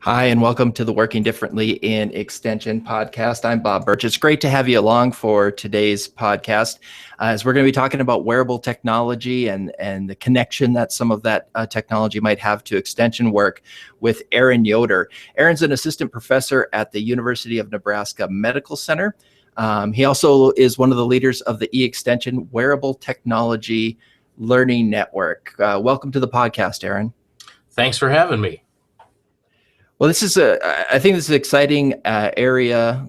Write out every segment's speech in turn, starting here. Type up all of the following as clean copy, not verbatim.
Hi, and welcome to the Working Differently in Extension podcast. I'm Bob Birch. It's great to have you along for today's podcast, as we're going to be talking about wearable technology and the connection that some of that technology might have to extension work with Aaron Yoder. Aaron's an assistant professor at the University of Nebraska Medical Center. He also is one of the leaders of the e-extension Wearable Technology Learning Network. Welcome to the podcast, Aaron. Thanks for having me. Well, I think this is an exciting area,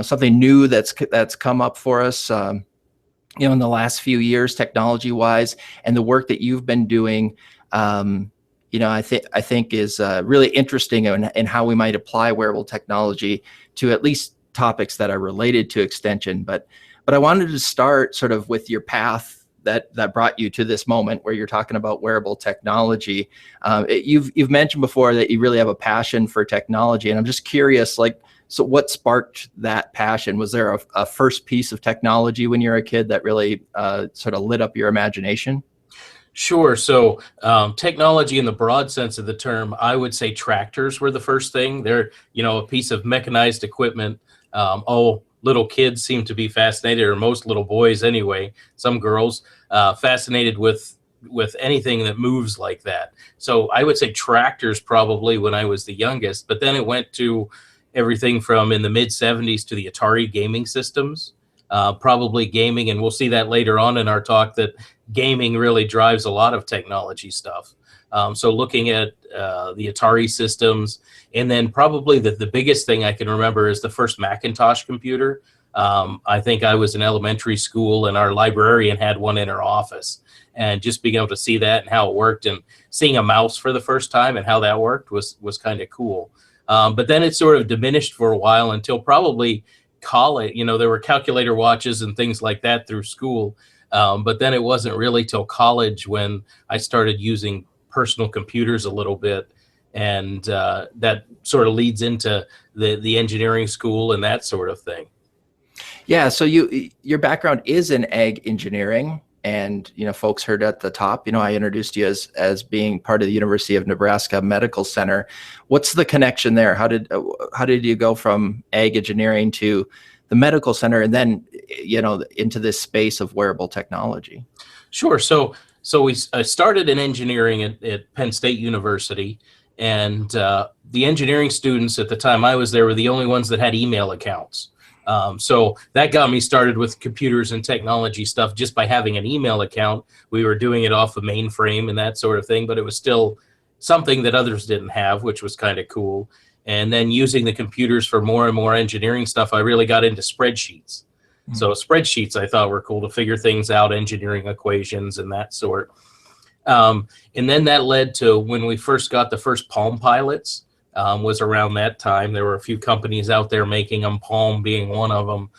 something new that's come up for us, in the last few years, technology-wise, and the work that you've been doing, I think is really interesting in how we might apply wearable technology to at least topics that are related to extension. But I wanted to start sort of with your path that brought you to this moment where you're talking about wearable technology. You've mentioned before that you really have a passion for technology, and I'm just curious, so what sparked that passion? Was there a first piece of technology when you were a kid that really sort of lit up your imagination? Sure. So technology in the broad sense of the term, I would say tractors were the first thing. They're, a piece of mechanized equipment. All little kids seem to be fascinated, or most little boys anyway, some girls, fascinated with anything that moves like that. So I would say tractors probably when I was the youngest, but then it went to everything from in the mid 70s to the Atari gaming systems, probably gaming. And we'll see that later on in our talk, that gaming really drives a lot of technology stuff. So looking at the Atari systems, and then probably the biggest thing I can remember is the first Macintosh computer. I think I was in elementary school, and our librarian had one in her office. And just being able to see that and how it worked, and seeing a mouse for the first time and how that worked was kind of cool. But then it sort of diminished for a while until probably college. There were calculator watches and things like that through school. But then it wasn't really till college when I started using personal computers a little bit, and that sort of leads into the engineering school and that sort of thing. Yeah, so your background is in ag engineering, and folks heard at the top, I introduced you as being part of the University of Nebraska Medical Center. What's the connection there? How did you go from ag engineering to the medical center, and then into this space of wearable technology? Sure. So I started in engineering at Penn State University, and the engineering students at the time I was there were the only ones that had email accounts. So that got me started with computers and technology stuff just by having an email account. We were doing it off a mainframe and that sort of thing, but it was still something that others didn't have, which was kind of cool. And then using the computers for more and more engineering stuff, I really got into spreadsheets. So spreadsheets I thought were cool to figure things out, engineering equations and that sort. And then that led to when we first got the first Palm Pilots, was around that time. There were a few companies out there making them, Palm being one of them,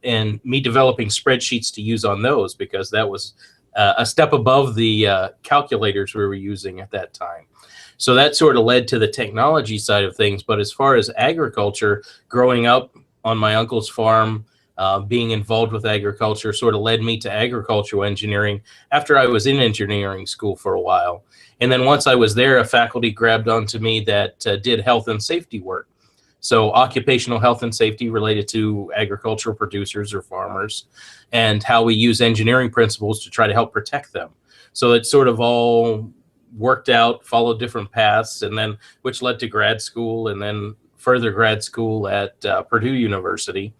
and me developing spreadsheets to use on those, because that was a step above the calculators we were using at that time. So that sort of led to the technology side of things. But as far as agriculture, growing up on my uncle's farm, being involved with agriculture sort of led me to agricultural engineering after I was in engineering school for a while. And then once I was there, a faculty grabbed onto me that did health and safety work. So occupational health and safety related to agricultural producers or farmers, and how we use engineering principles to try to help protect them. So it sort of all worked out, followed different paths, and then which led to grad school, and then further grad school at Purdue University,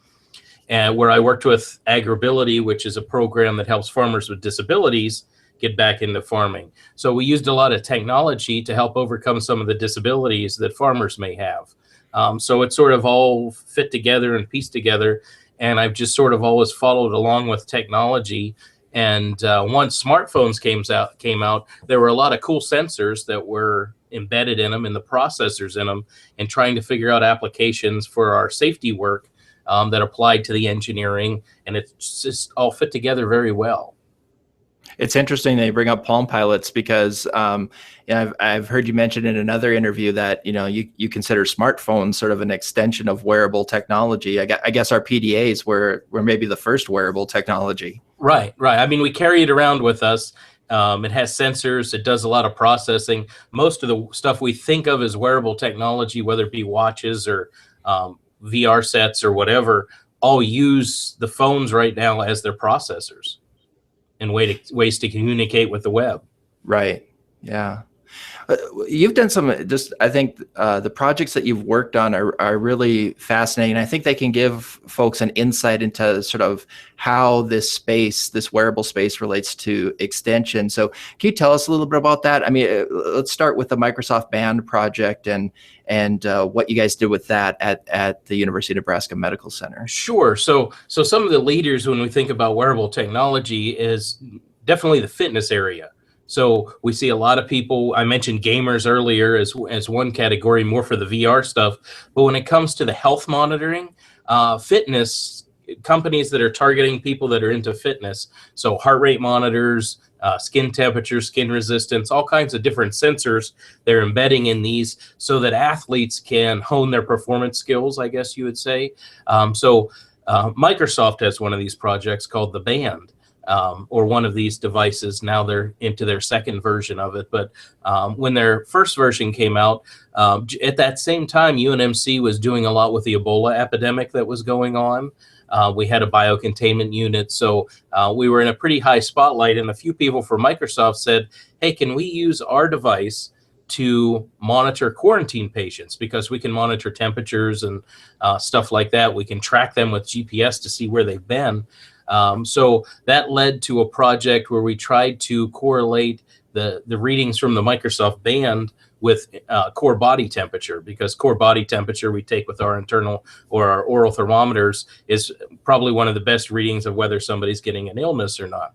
and where I worked with Agribility, which is a program that helps farmers with disabilities get back into farming. So we used a lot of technology to help overcome some of the disabilities that farmers may have. So it sort of all fit together and pieced together, and I've just sort of always followed along with technology. And once smartphones came out, there were a lot of cool sensors that were embedded in them, and the processors in them, and trying to figure out applications for our safety work that applied to the engineering, and it just all fit together very well. It's interesting that you bring up Palm Pilots, because I've heard you mention in another interview that you consider smartphones sort of an extension of wearable technology. I guess our PDAs were maybe the first wearable technology. Right. I mean, we carry it around with us. It has sensors. It does a lot of processing. Most of the stuff we think of as wearable technology, whether it be watches or VR sets or whatever, all use the phones right now as their processors and ways to communicate with the web. Right. Yeah. You've done some, just, I think the projects that you've worked on are really fascinating. I think they can give folks an insight into sort of how this space, this wearable space, relates to extension. So can you tell us a little bit about that? I mean, let's start with the Microsoft Band project and what you guys did with that at the University of Nebraska Medical Center. Sure. So some of the leaders when we think about wearable technology is definitely the fitness area. So we see a lot of people, I mentioned gamers earlier as one category, more for the VR stuff. But when it comes to the health monitoring, fitness companies that are targeting people that are into fitness, so heart rate monitors, skin temperature, skin resistance, all kinds of different sensors they're embedding in these so that athletes can hone their performance skills, I guess you would say. Microsoft has one of these projects called the Band. Or one of these devices. Now they're into their second version of it. But when their first version came out, at that same time, UNMC was doing a lot with the Ebola epidemic that was going on. We had a biocontainment unit. So we were in a pretty high spotlight. And a few people from Microsoft said, hey, can we use our device to monitor quarantine patients? Because we can monitor temperatures and stuff like that. We can track them with GPS to see where they've been. So that led to a project where we tried to correlate the readings from the Microsoft Band with core body temperature, because core body temperature we take with our internal or our oral thermometers is probably one of the best readings of whether somebody's getting an illness or not.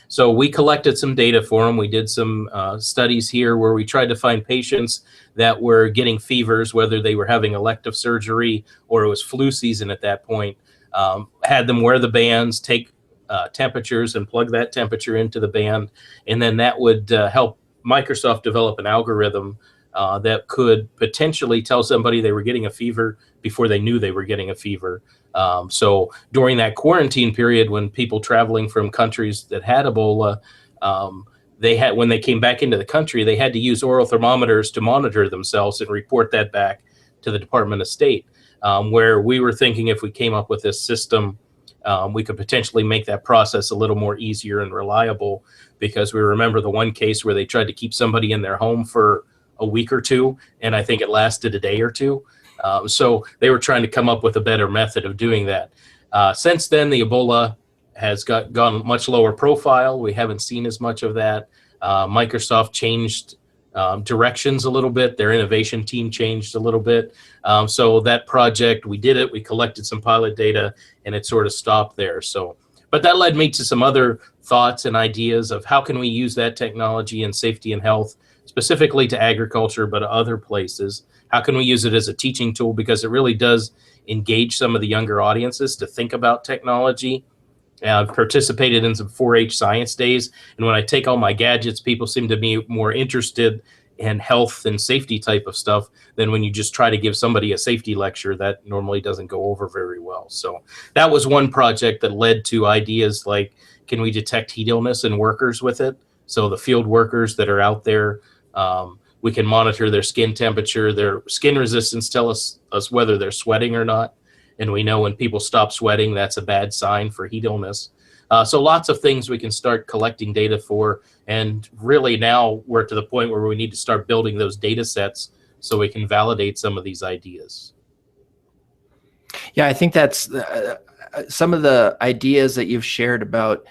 So we collected some data for them. We did some studies here where we tried to find patients that were getting fevers, whether they were having elective surgery or it was flu season at that point. Had them wear the bands, take temperatures and plug that temperature into the band. And then that would help Microsoft develop an algorithm that could potentially tell somebody they were getting a fever before they knew they were getting a fever. So during that quarantine period, when people traveling from countries that had Ebola, when they came back into the country, they had to use oral thermometers to monitor themselves and report that back to the Department of State. Where we were thinking if we came up with this system, we could potentially make that process a little more easier and reliable, because we remember the one case where they tried to keep somebody in their home for a week or two, and I think it lasted a day or two. So they were trying to come up with a better method of doing that. Since then, the Ebola has gone much lower profile. We haven't seen as much of that. Microsoft changed directions a little bit. Their innovation team changed a little bit. So that project, we did it. We collected some pilot data, and it sort of stopped there. So, but that led me to some other thoughts and ideas of how can we use that technology in safety and health, specifically to agriculture, but other places. How can we use it as a teaching tool? Because it really does engage some of the younger audiences to think about technology. I've participated in some 4-H science days, and when I take all my gadgets, people seem to be more interested in health and safety type of stuff than when you just try to give somebody a safety lecture. That normally doesn't go over very well. So that was one project that led to ideas like, can we detect heat illness in workers with it? So the field workers that are out there, we can monitor their skin temperature, their skin resistance, tell us whether they're sweating or not. And we know when people stop sweating, that's a bad sign for heat illness. So lots of things we can start collecting data for. And really now we're to the point where we need to start building those data sets so we can validate some of these ideas. Yeah, I think that's some of the ideas that you've shared about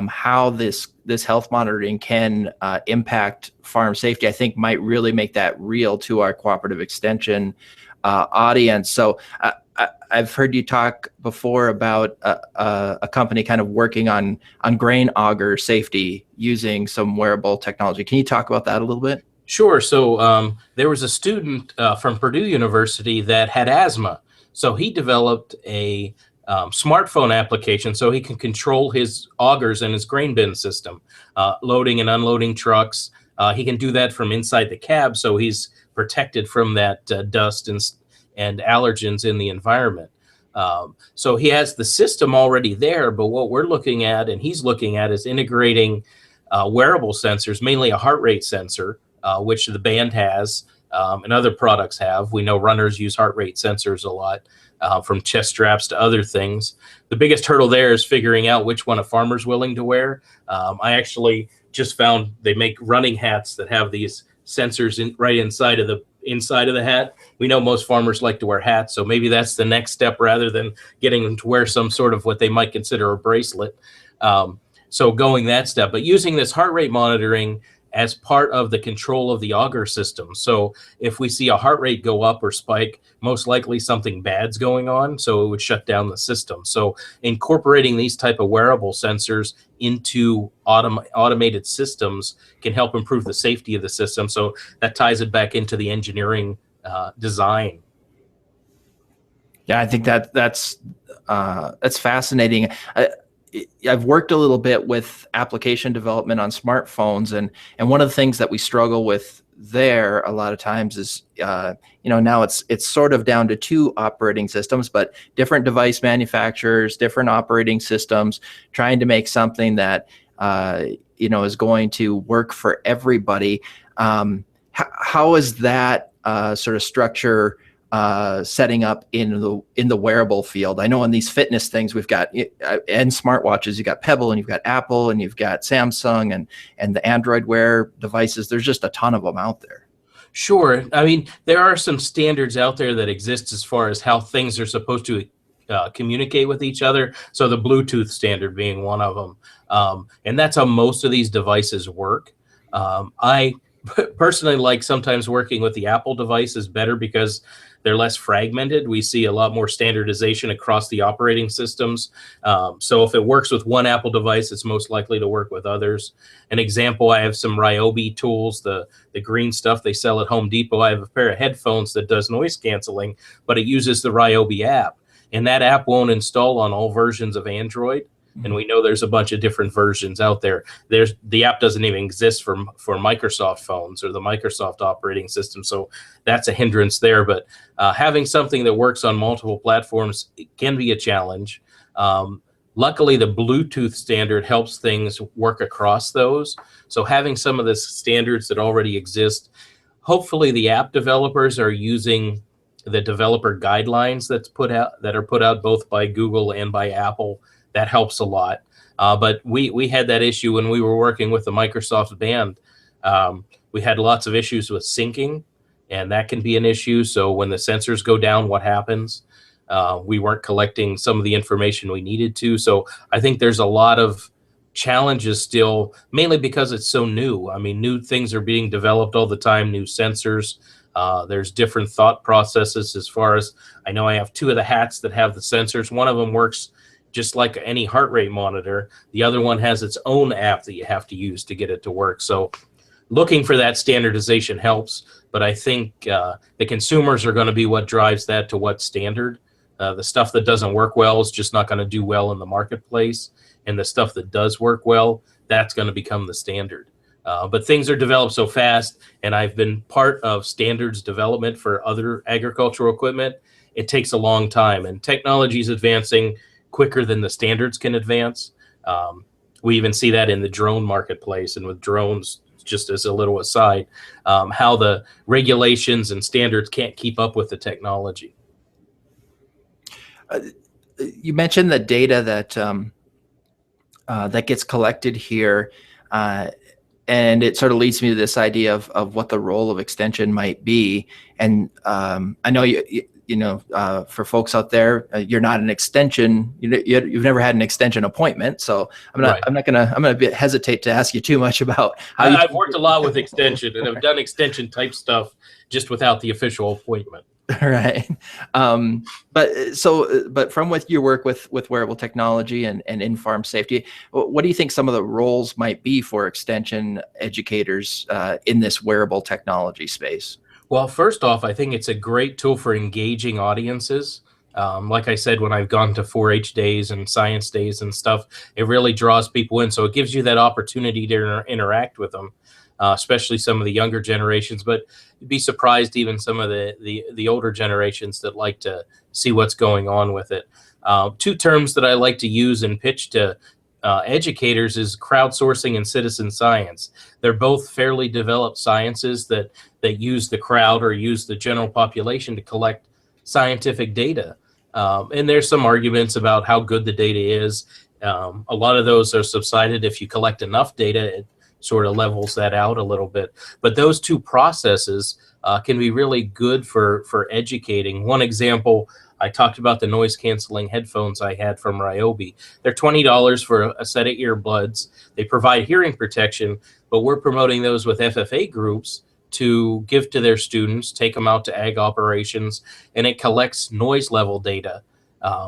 how this health monitoring can impact farm safety, I think might really make that real to our cooperative extension audience. So I've heard you talk before about a company kind of working on grain auger safety using some wearable technology. Can you talk about that a little bit? Sure. So there was a student from Purdue University that had asthma. So he developed a smartphone application so he can control his augers and his grain bin system, loading and unloading trucks. He can do that from inside the cab, so he's protected from that dust and allergens in the environment. So he has the system already there, but what we're looking at and he's looking at is integrating wearable sensors, mainly a heart rate sensor, which the band has and other products have. We know runners use heart rate sensors a lot, from chest straps to other things. The biggest hurdle there is figuring out which one a farmer's willing to wear. I actually just found they make running hats that have these sensors right inside of the hat. We know most farmers like to wear hats, so maybe that's the next step rather than getting them to wear some sort of what they might consider a bracelet. So going that step, but using this heart rate monitoring as part of the control of the auger system. So if we see a heart rate go up or spike, most likely something bad's going on, so it would shut down the system. So incorporating these type of wearable sensors into automated systems can help improve the safety of the system. So that ties it back into the engineering design. Yeah, I think that's fascinating. I've worked a little bit with application development on smartphones, and one of the things that we struggle with there a lot of times is, now it's sort of down to two operating systems, but different device manufacturers, different operating systems, trying to make something that is going to work for everybody. How is that sort of structure setting up in the wearable field? I know in these fitness things we've got, and smartwatches, you've got Pebble and you've got Apple and you've got Samsung and the Android Wear devices. There's just a ton of them out there. Sure. I mean, there are some standards out there that exist as far as how things are supposed to communicate with each other. So the Bluetooth standard being one of them. And that's how most of these devices work. I personally like sometimes working with the Apple devices better because they're less fragmented. We see a lot more standardization across the operating systems. So if it works with one Apple device, it's most likely to work with others. An example, I have some Ryobi tools, the green stuff they sell at Home Depot. I have a pair of headphones that does noise canceling, but it uses the Ryobi app. And that app won't install on all versions of Android. And we know there's a bunch of different versions out there. The app doesn't even exist for Microsoft phones or the Microsoft operating system. So that's a hindrance there. But having something that works on multiple platforms can be a challenge. Luckily, the Bluetooth standard helps things work across those. So having some of the standards that already exist, hopefully the app developers are using the developer guidelines that are put out both by Google and by Apple. That helps a lot. But we had that issue when we were working with the Microsoft band. We had lots of issues with syncing, and that can be an issue. So when the sensors go down, what happens? We weren't collecting some of the information we needed to. So I think there's a lot of challenges still, mainly because it's so new. I mean, new things are being developed all the time, new sensors. There's different thought processes as far as, I know I have two of the hats that have the sensors. One of them works just like any heart rate monitor. The other one has its own app that you have to use to get it to work. So looking for that standardization helps, but I think the consumers are going to be what drives that to what standard. The stuff that doesn't work well is just not going to do well in the marketplace, and the stuff that does work well, that's going to become the standard. But things are developed so fast, and I've been part of standards development for other agricultural equipment. It takes a long time, and technology is advancing quicker than the standards can advance. We even see that in the drone marketplace, and with drones, just as a little aside, how the regulations and standards can't keep up with the technology. You mentioned the data that gets collected here, and it sort of leads me to this idea of what the role of extension might be. And I know for folks out there, you're not an extension. You've never had an extension appointment, so I'm gonna hesitate to ask you too much about how I've worked a lot with extension, and I've done extension type stuff just without the official appointment. Right. But from with your work with wearable technology and in-farm safety, what do you think some of the roles might be for extension educators in this wearable technology space? Well, first off, I think it's a great tool for engaging audiences. Like I said, when I've gone to 4-H days and science days and stuff, it really draws people in. So it gives you that opportunity to interact with them, especially some of the younger generations. But you'd be surprised even some of the older generations that like to see what's going on with it. Two terms that I like to use and pitch to educators is crowdsourcing and citizen science. They're both fairly developed sciences that use the crowd or use the general population to collect scientific data. And there's some arguments about how good the data is. A lot of those are subsided. If you collect enough data, it sort of levels that out a little bit. But those two processes can be really good for educating. One example, I talked about the noise canceling headphones I had from Ryobi. They're $20 for a set of earbuds. They provide hearing protection, but we're promoting those with FFA groups to give to their students, take them out to ag operations, and it collects noise level data.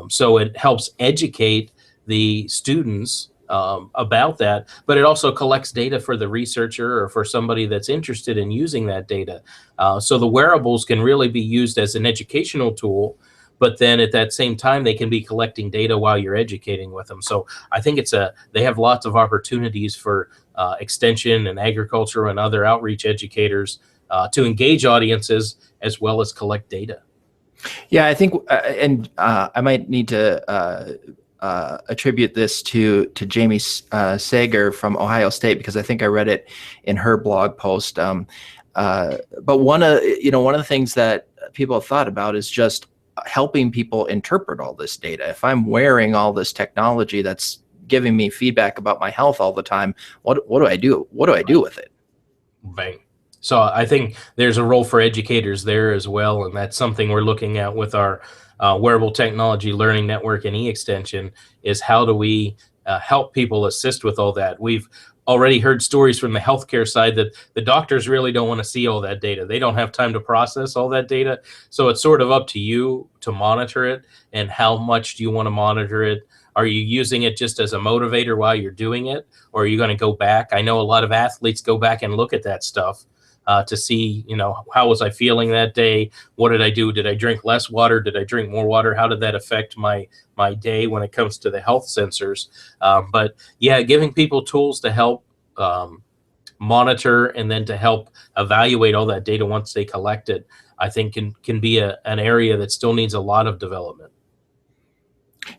So it helps educate the students about that, but it also collects data for the researcher or for somebody that's interested in using that data. So the wearables can really be used as an educational tool, but then at that same time, they can be collecting data while you're educating with them. So I think they have lots of opportunities for extension and agriculture and other outreach educators to engage audiences as well as collect data. Yeah, I think, and I might need to attribute this to Jamie Sager from Ohio State, because I think I read it in her blog post. But one of the things that people have thought about is just helping people interpret all this data. If I'm wearing all this technology that's giving me feedback about my health all the time, what do I do? What do I do with it? Right. So I think there's a role for educators there as well, and that's something we're looking at with our Wearable Technology Learning Network and e-extension, is how do we help people assist with all that. We've already heard stories from the healthcare side that the doctors really don't want to see all that data. They don't have time to process all that data. So it's sort of up to you to monitor it, and how much do you want to monitor it? Are you using it just as a motivator while you're doing it, or are you going to go back? I know a lot of athletes go back and look at that stuff to see, how was I feeling that day? What did I do? Did I drink less water? Did I drink more water? How did that affect my day when it comes to the health sensors? But yeah, giving people tools to help monitor and then to help evaluate all that data once they collect it, I think can be an area that still needs a lot of development.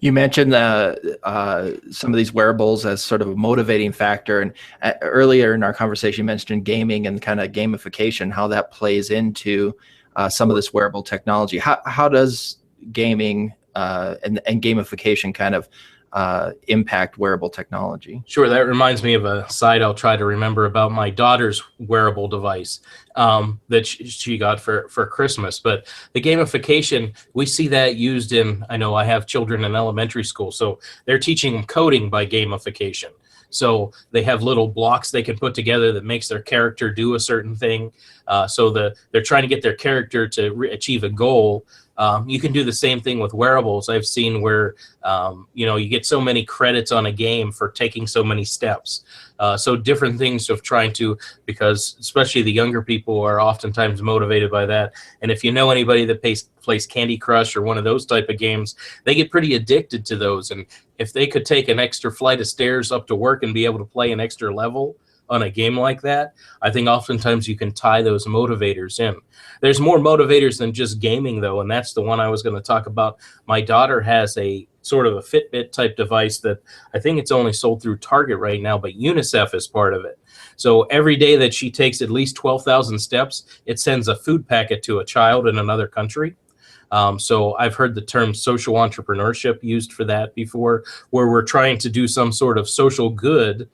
You mentioned some of these wearables as sort of a motivating factor, and earlier in our conversation, you mentioned gaming and kind of gamification, how that plays into some of this wearable technology. How does gaming and gamification kind of impact wearable technology? Sure. That reminds me of a side I'll try to remember about my daughter's wearable device that she got for Christmas. But the gamification, we see that used in, I know I have children in elementary school, so they're teaching them coding by gamification. So they have little blocks they can put together that makes their character do a certain thing. So they're trying to get their character to achieve a goal. You can do the same thing with wearables. I've seen where, you get so many credits on a game for taking so many steps. So different things of trying to, because especially the younger people are oftentimes motivated by that. And if you know anybody that plays Candy Crush or one of those type of games, they get pretty addicted to those. And if they could take an extra flight of stairs up to work and be able to play an extra level on a game like that, I think oftentimes you can tie those motivators in. There's more motivators than just gaming, though, and that's the one I was going to talk about. My daughter has a sort of a Fitbit type device that I think it's only sold through Target right now, but UNICEF is part of it. So every day that she takes at least 12,000 steps, it sends a food packet to a child in another country. So I've heard the term social entrepreneurship used for that before, where we're trying to do some sort of social good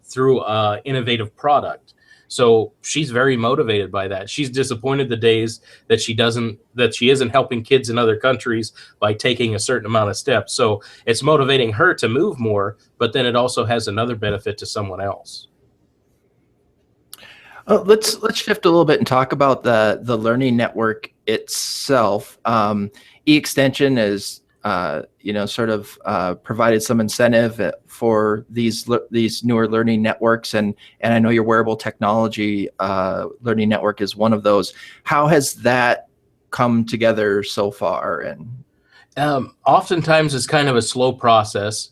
through an innovative product. So she's very motivated by that. She's disappointed the days that she isn't helping kids in other countries by taking a certain amount of steps. So it's motivating her to move more, but then it also has another benefit to someone else. Let's shift a little bit and talk about the learning network itself. E-extension is provided some incentive for these newer learning networks, and I know your wearable technology learning network is one of those. How has that come together so far? And oftentimes it's kind of a slow process.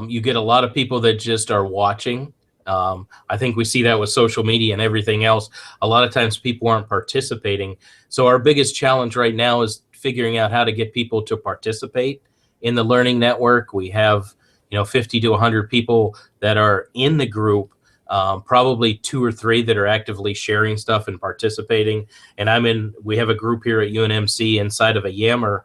You get a lot of people that just are watching. I think we see that with social media and everything else. A lot of times people aren't participating. So our biggest challenge right now is figuring out how to get people to participate in the learning network. We have, 50 to 100 people that are in the group, probably 2 or 3 that are actively sharing stuff and participating. And we have a group here at UNMC inside of a Yammer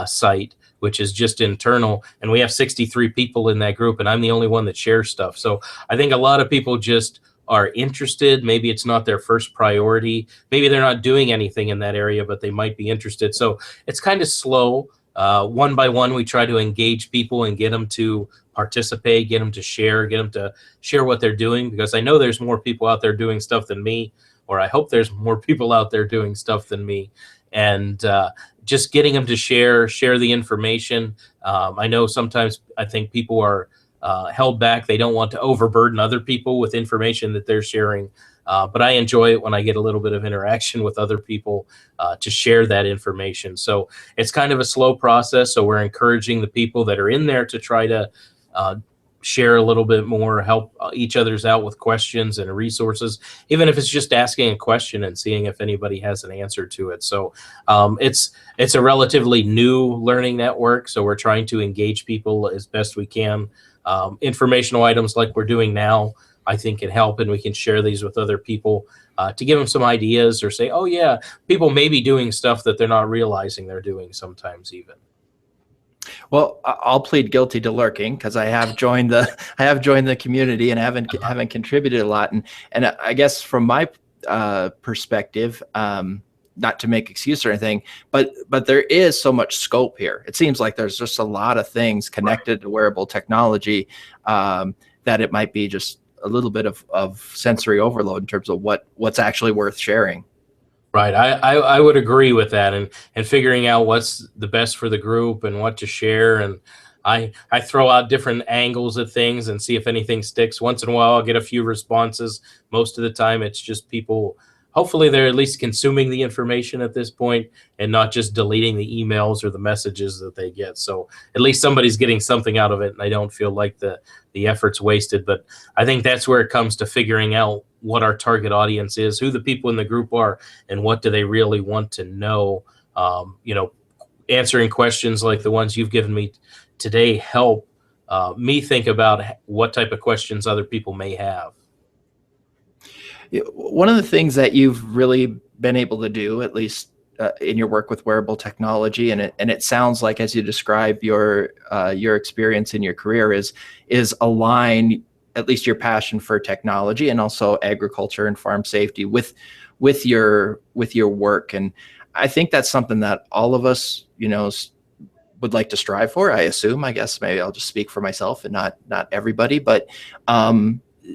site, which is just internal. And we have 63 people in that group, and I'm the only one that shares stuff. So I think a lot of people just are interested. Maybe it's not their first priority. Maybe they're not doing anything in that area, but they might be interested. So it's kind of slow. One by one, we try to engage people and get them to participate, get them to share what they're doing, because I know there's more people out there doing stuff than me, or I hope there's more people out there doing stuff than me. And just getting them to share the information. I know sometimes I think people are held back. They don't want to overburden other people with information that they're sharing. But I enjoy it when I get a little bit of interaction with other people to share that information. So it's kind of a slow process. So we're encouraging the people that are in there to try to share a little bit more, help each other's out with questions and resources, even if it's just asking a question and seeing if anybody has an answer to it. So it's a relatively new learning network. So we're trying to engage people as best we can. Informational items like we're doing now, I think, can help, and we can share these with other people to give them some ideas, or say, oh yeah, people may be doing stuff that they're not realizing they're doing sometimes even. Well, I'll plead guilty to lurking, because I have joined the community and haven't contributed a lot. And I guess from my perspective, not to make excuse or anything, but there is so much scope here. It seems like there's just a lot of things connected to wearable technology that it might be just a little bit of sensory overload in terms of what's actually worth sharing. Right. I would agree with that, and figuring out what's the best for the group and what to share. And I throw out different angles at things and see if anything sticks. Once in a while, I'll get a few responses. Most of the time, it's just people, hopefully they're at least consuming the information at this point and not just deleting the emails or the messages that they get. So at least somebody's getting something out of it, and I don't feel like the effort's wasted. But I think that's where it comes to figuring out what our target audience is, who the people in the group are, and what do they really want to know. Answering questions like the ones you've given me today help me think about what type of questions other people may have. One of the things that you've really been able to do, at least in your work with wearable technology, and it sounds like, as you describe your experience in your career, is align at least your passion for technology and also agriculture and farm safety with your work. And I think that's something that all of us, would like to strive for, I assume. I guess maybe I'll just speak for myself and not everybody. But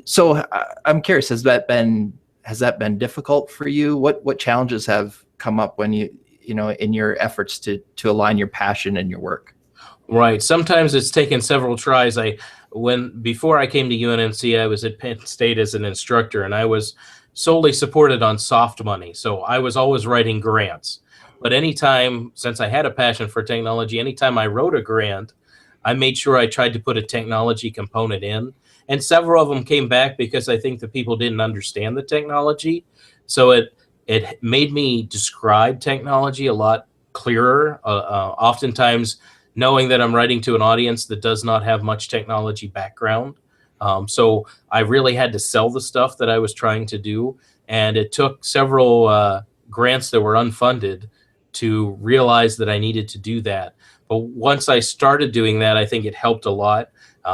so I'm curious, has that been difficult for you? What challenges have come up when in your efforts to align your passion and your work? Right. Sometimes it's taken several tries. Before I came to UNMC, I was at Penn State as an instructor, and I was solely supported on soft money. So I was always writing grants. But anytime, since I had a passion for technology, anytime I wrote a grant, I made sure I tried to put a technology component in. And several of them came back because I think the people didn't understand the technology. So it made me describe technology a lot clearer. Oftentimes, knowing that I'm writing to an audience that does not have much technology background. So I really had to sell the stuff that I was trying to do. And it took several grants that were unfunded to realize that I needed to do that. But once I started doing that, I think it helped a lot.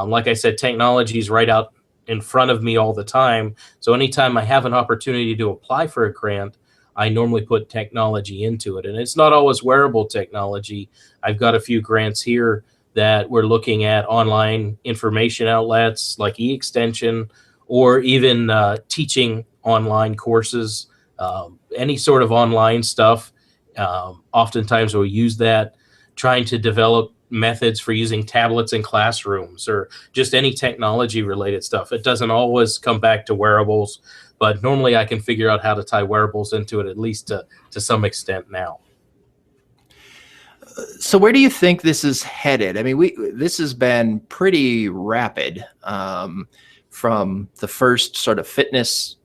Like I said, technology is right out in front of me all the time. So anytime I have an opportunity to apply for a grant, I normally put technology into it. And it's not always wearable technology. I've got a few grants here that we're looking at online information outlets like e-extension, or even teaching online courses, any sort of online stuff. Oftentimes we'll use that, trying to develop methods for using tablets in classrooms, or just any technology related stuff. It doesn't always come back to wearables, but normally I can figure out how to tie wearables into it, at least to some extent now. So where do you think this is headed? I mean, this has been pretty rapid, from the first sort of fitness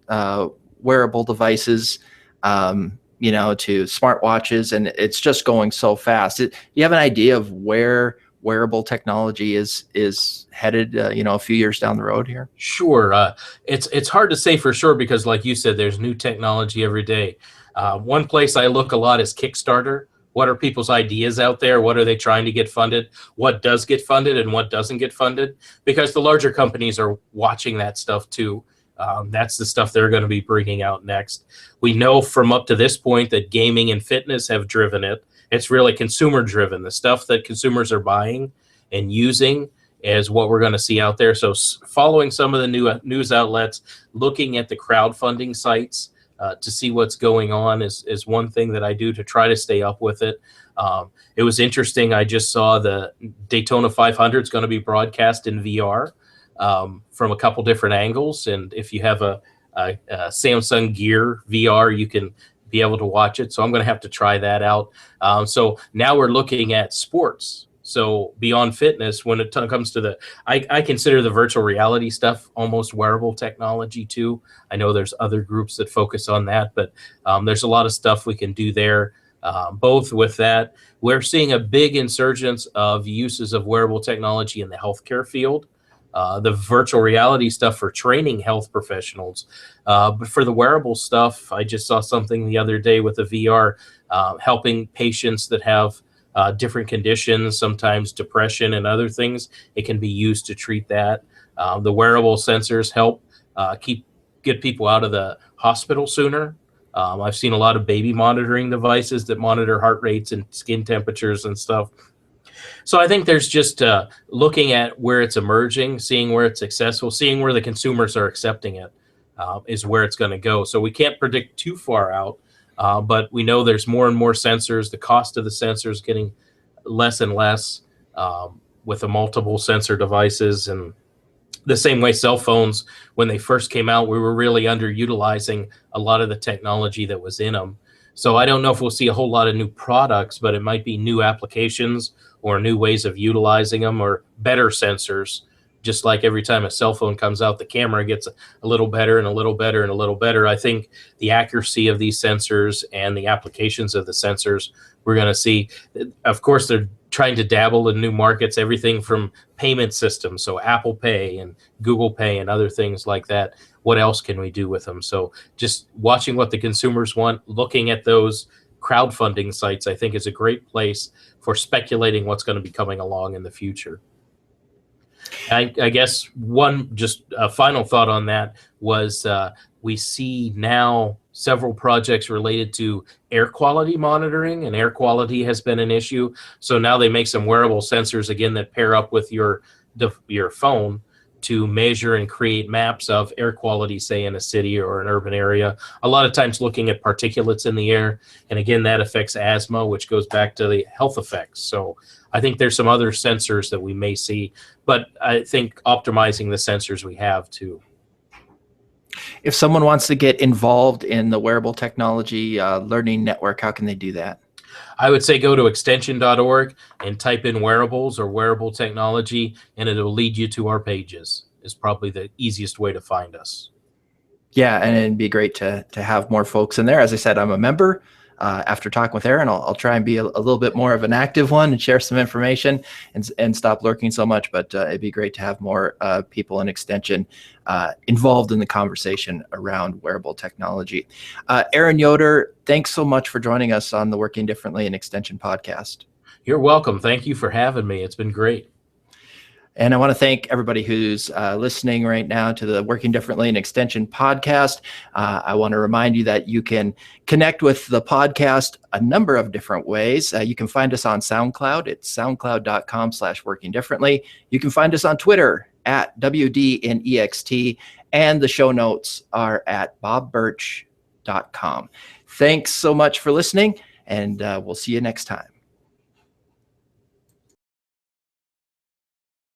wearable devices, to smartwatches, and it's just going so fast. Do you have an idea of where wearable technology is headed, a few years down the road here? Sure. It's hard to say for sure because, like you said, there's new technology every day. One place I look a lot is Kickstarter. What are people's ideas out there? What are they trying to get funded? What does get funded and what doesn't get funded? Because the larger companies are watching that stuff too. That's the stuff they're going to be bringing out next. We know from up to this point that gaming and fitness have driven it. It's really consumer driven. The stuff that consumers are buying and using is what we're going to see out there. So following some of the new news outlets, looking at the crowdfunding sites to see what's going on is one thing that I do to try to stay up with it. It was interesting. I just saw the Daytona 500 is going to be broadcast in VR from a couple different angles. And if you have a Samsung Gear VR, you can be able to watch it. So I'm going to have to try that out. So now we're looking at sports. So beyond fitness, when it comes to I consider the virtual reality stuff almost wearable technology too. I know there's other groups that focus on that, but there's a lot of stuff we can do there. Both with that, we're seeing a big insurgence of uses of wearable technology in the healthcare field. The virtual reality stuff for training health professionals. But for the wearable stuff, I just saw something the other day with a VR helping patients that have different conditions, sometimes depression and other things. It can be used to treat that. The wearable sensors help get people out of the hospital sooner. I've seen a lot of baby monitoring devices that monitor heart rates and skin temperatures and stuff. So I think there's just looking at where it's emerging, seeing where it's successful, seeing where the consumers are accepting it is where it's going to go. So we can't predict too far out, but we know there's more and more sensors. The cost of the sensors getting less and less with the multiple sensor devices. And the same way cell phones, when they first came out, we were really underutilizing a lot of the technology that was in them. So I don't know if we'll see a whole lot of new products, but it might be new applications or new ways of utilizing them or better sensors. Just like every time a cell phone comes out, the camera gets a little better and a little better and a little better. I think the accuracy of these sensors and the applications of the sensors, we're going to see. Of course, they're trying to dabble in new markets, everything from payment systems. So Apple Pay and Google Pay and other things like that. What else can we do with them? So just watching what the consumers want, looking at those crowdfunding sites, I think is a great place for speculating what's going to be coming along in the future. I guess one just a final thought on that was we see now several projects related to air quality monitoring, and air quality has been an issue. So now they make some wearable sensors again that pair up with your phone to measure and create maps of air quality, say in a city or an urban area. A lot of times looking at particulates in the air. And again, that affects asthma, which goes back to the health effects. So I think there's some other sensors that we may see, but I think optimizing the sensors we have too. If someone wants to get involved in the wearable technology learning network, how can they do that? I would say go to extension.org and type in wearables or wearable technology, and it'll lead you to our pages. Is probably the easiest way to find us. Yeah, and it'd be great to have more folks in there. As I said, I'm a member. After talking with Aaron, I'll try and be a little bit more of an active one and share some information and stop lurking so much. But it'd be great to have more people in Extension involved in the conversation around wearable technology. Aaron Yoder, thanks so much for joining us on the Working Differently in Extension podcast. You're welcome. Thank you for having me. It's been great. And I want to thank everybody who's listening right now to the Working Differently in Extension podcast. I want to remind you that you can connect with the podcast a number of different ways. You can find us on SoundCloud. It's soundcloud.com/workingdifferently. You can find us on Twitter at WDNEXT, and the show notes are at bobbirch.com. Thanks so much for listening, and we'll see you next time.